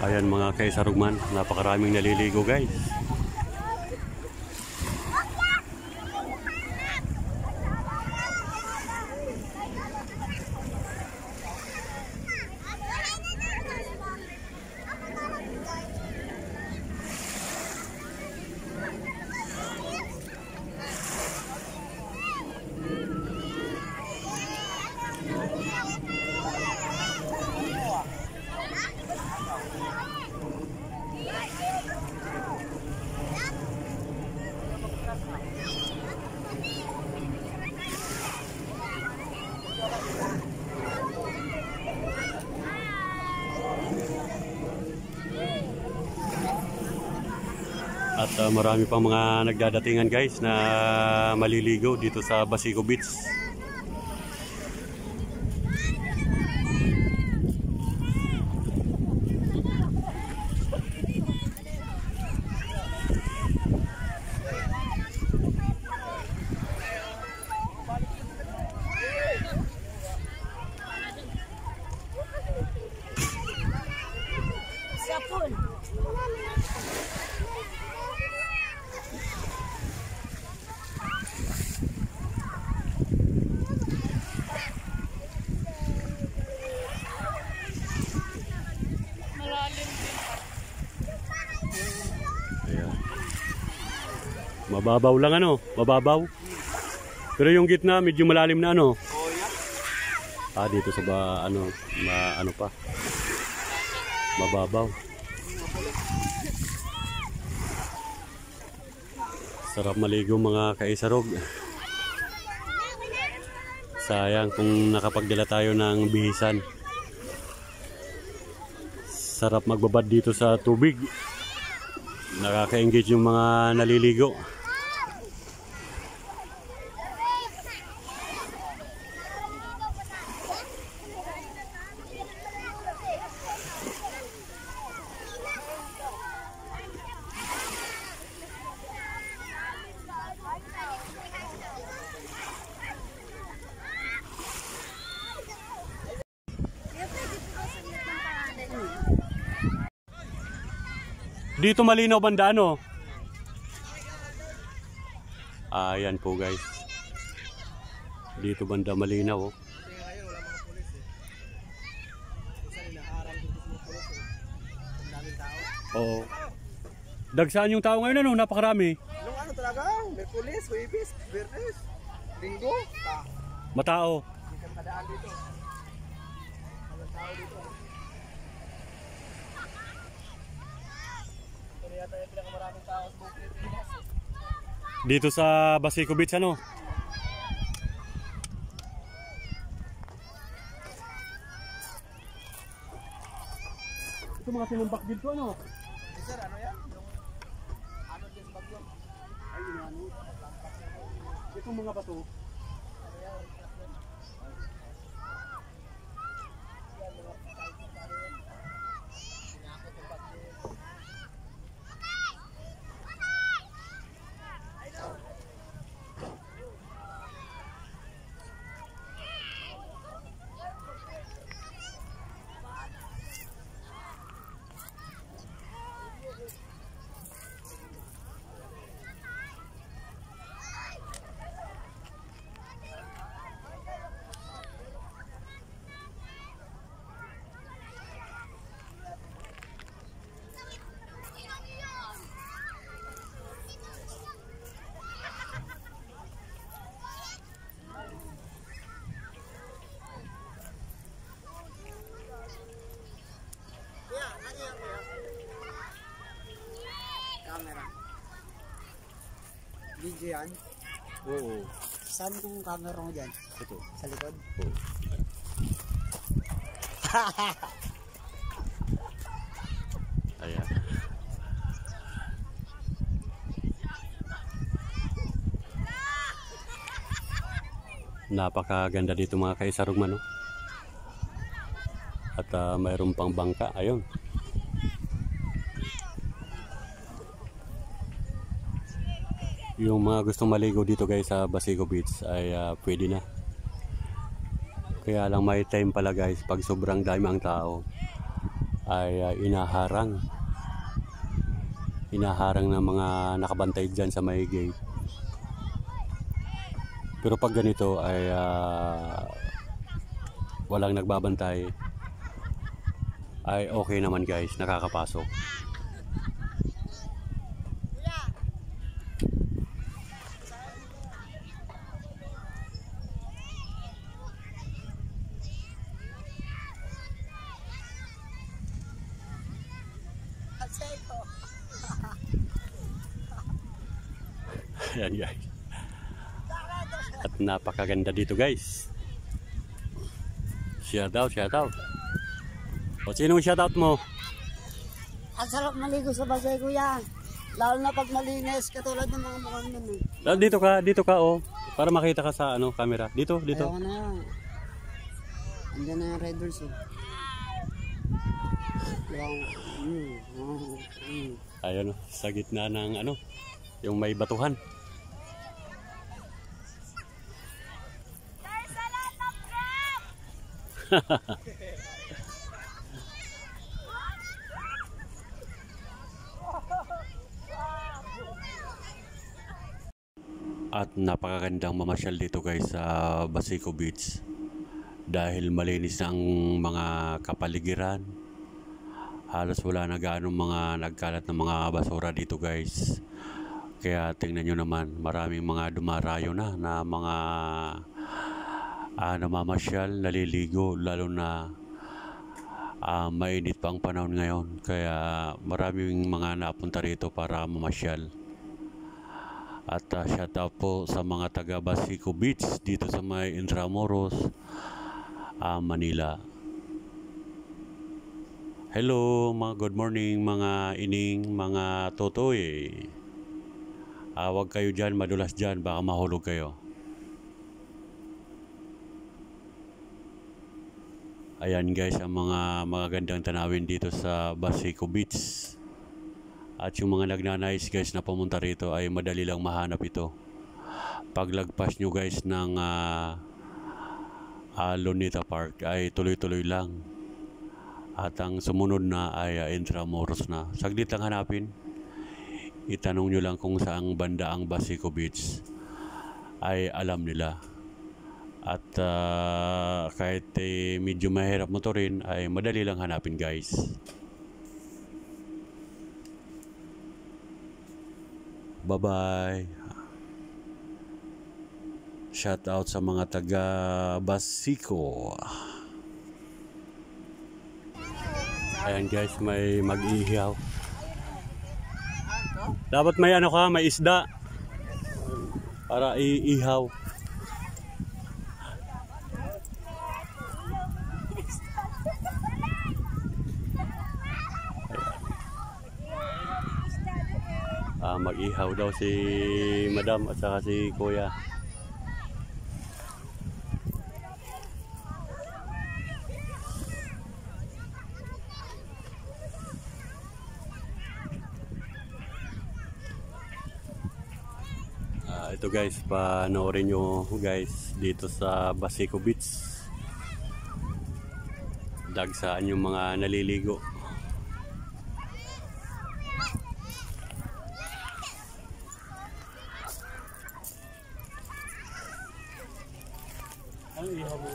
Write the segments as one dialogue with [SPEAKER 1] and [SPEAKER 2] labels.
[SPEAKER 1] Ayan mga kaisarugman, napakaraming naliligo guys. At marami pang mga nagdadatingan guys na maliligo dito sa Basico Beach. Mababaw lang ano, mababaw. Pero yung gitna medyo malalim na ano. Dito sa ano pa. Mababaw. Sarap maligo mga kaisarog. Sayang kung nakapagdala tayo ng bihisan. Sarap magbabad dito sa tubig. Nakaka-engage yung mga naliligo. Dito malinaw banda ano? Ayan po guys. Dito banda malinaw oh. Oo. Dagsaan yung tao ngayon ano? Napakarami.
[SPEAKER 2] Ano talaga? Merkulis, Huwebes, Biyernes, Linggo.
[SPEAKER 1] Matao.
[SPEAKER 2] Hindi ka tadaan dito. Ang tao dito. Yata yung pinakamaraming tao sa buong Pilipinas.
[SPEAKER 1] Dito sa Basico Beach ano? Ito mga sinambak dito ano?
[SPEAKER 2] Sir, ano yan? Yung ano dyan sa bagyo?
[SPEAKER 1] Ay, ano? Itong mga bato.
[SPEAKER 2] Camera. Video yan?
[SPEAKER 1] Oo.
[SPEAKER 2] Saan yung camera mo dyan?
[SPEAKER 1] Ito.
[SPEAKER 2] Sa likod?
[SPEAKER 1] Oo. Ayan. Napakaganda dito mga kaisarugman no? At mayroon pang bangka. Ayun. Yung mga gustong maligo dito guys sa Basico Beach ay pwede na. Kaya lang may time pala guys pag sobrang dami ang tao. ay inaharang ng mga nakabantay dyan sa may gate. Pero pag ganito ay walang nagbabantay, ay okay naman guys, nakakapasok. Ayan guys. At napakaganda dito guys. Shout out. O sinong shout out mo?
[SPEAKER 3] Ang sarap maligo sa Basay, kuya. Lalo na pag malinis, katulad ng mga mukhang nun.
[SPEAKER 1] Dito ka oh. Para makita ka sa camera. Dito.
[SPEAKER 3] Ayaw na. Andiyan na yung Red Bulls eh.
[SPEAKER 1] Ayun oh, sa gitna ng yung may batuhan. At napakagandang mamasyal dito guys sa Basico Beach dahil malinis na ang mga kapaligiran. Halos wala na gaanong mga nagkalat na mga basura dito guys. Kaya tingnan nyo naman, maraming mga dumarayo na mga namamasyal, naliligo, lalo na mainit pa ang panahon ngayon. Kaya maraming mga napunta rito para mamasyal. At shout out po sa mga taga Basico Beach dito sa may Intramuros, Manila. Hello, good morning mga ining, mga totoy. Huwag kayo dyan, madulas dyan, baka mahulog kayo. Ayan guys, ang mga magagandang tanawin dito sa Basico Beach. At yung mga nagnanais guys na pumunta rito ay madali lang mahanap ito. Paglagpas nyo guys ng Luneta Park ay tuloy-tuloy lang. At ang sumunod na ay Intramuros na. Saglit lang hanapin. Itanong nyo lang kung saang banda ang Basico Beach. Ay alam nila. At kahit medyo mahirap mo to rin ay madali lang hanapin guys. Bye-bye. Shout out sa mga taga Basico. Ayan guys, may mag-ihaw. Dapat may may isda. Para iihaw. Mag-ihaw daw si Madam at saka si Kuya. Ito guys, panoorin nyo guys dito sa Basico Beach. Dagsaan yung mga naliligo. Ano ihaw mo?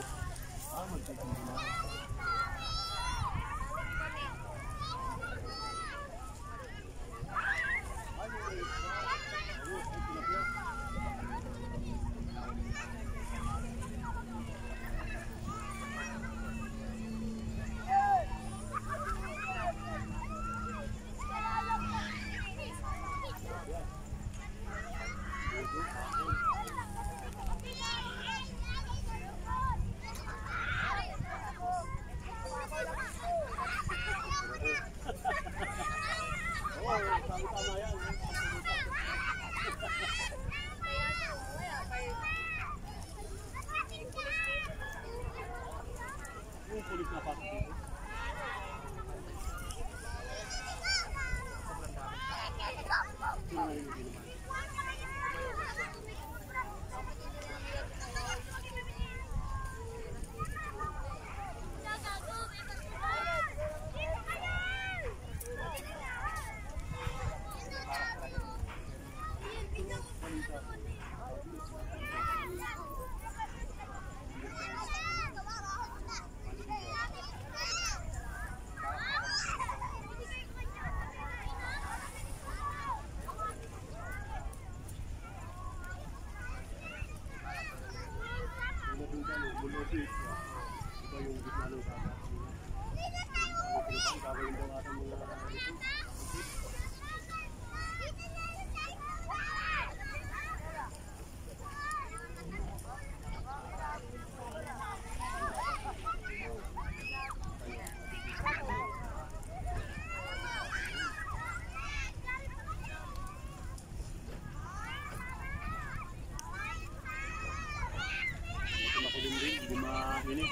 [SPEAKER 1] Ini.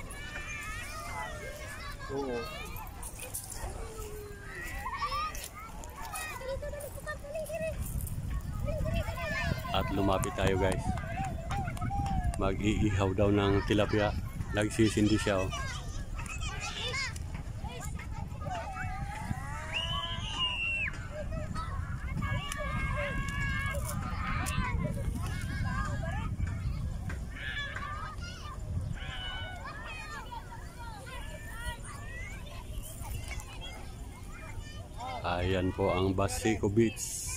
[SPEAKER 1] Oo. At lumapit tayo guys. Mag-iihaw daw ng tilapia. Nagsisindi siya oh. Ayan po ang Basico Beach.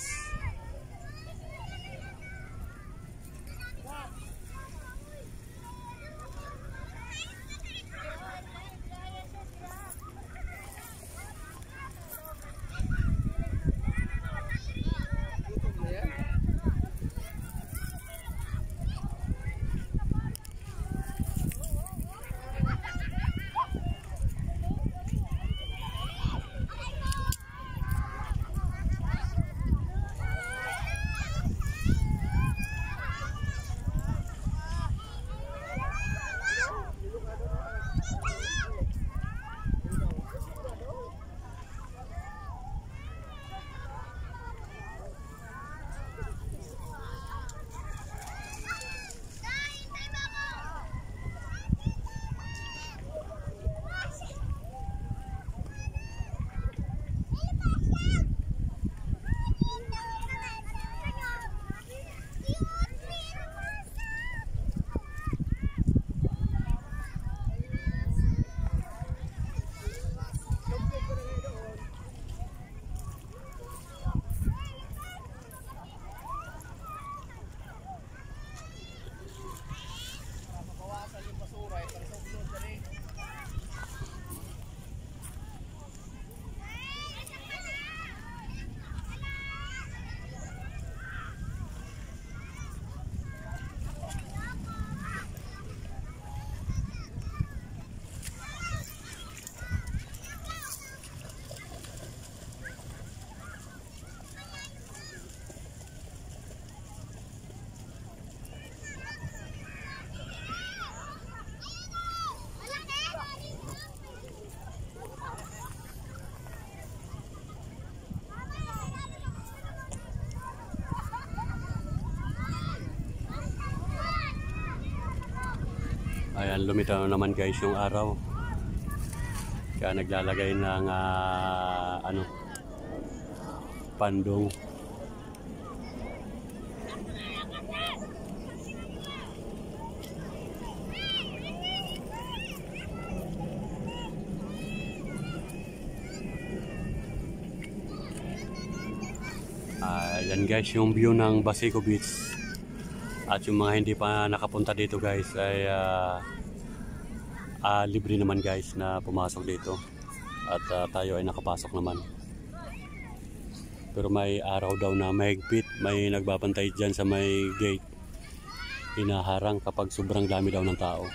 [SPEAKER 1] Ayan, lumitaw naman guys yung araw. Kaya naglalagay ng pandong. Ayan guys yung view ng Basico Beach. At yung mga hindi pa nakapunta dito guys ay libre naman guys na pumasok dito. At tayo ay nakapasok naman. Pero may araw daw na mahigpit. May nagbabantay dyan sa may gate. Hinaharang kapag sobrang dami daw ng tao.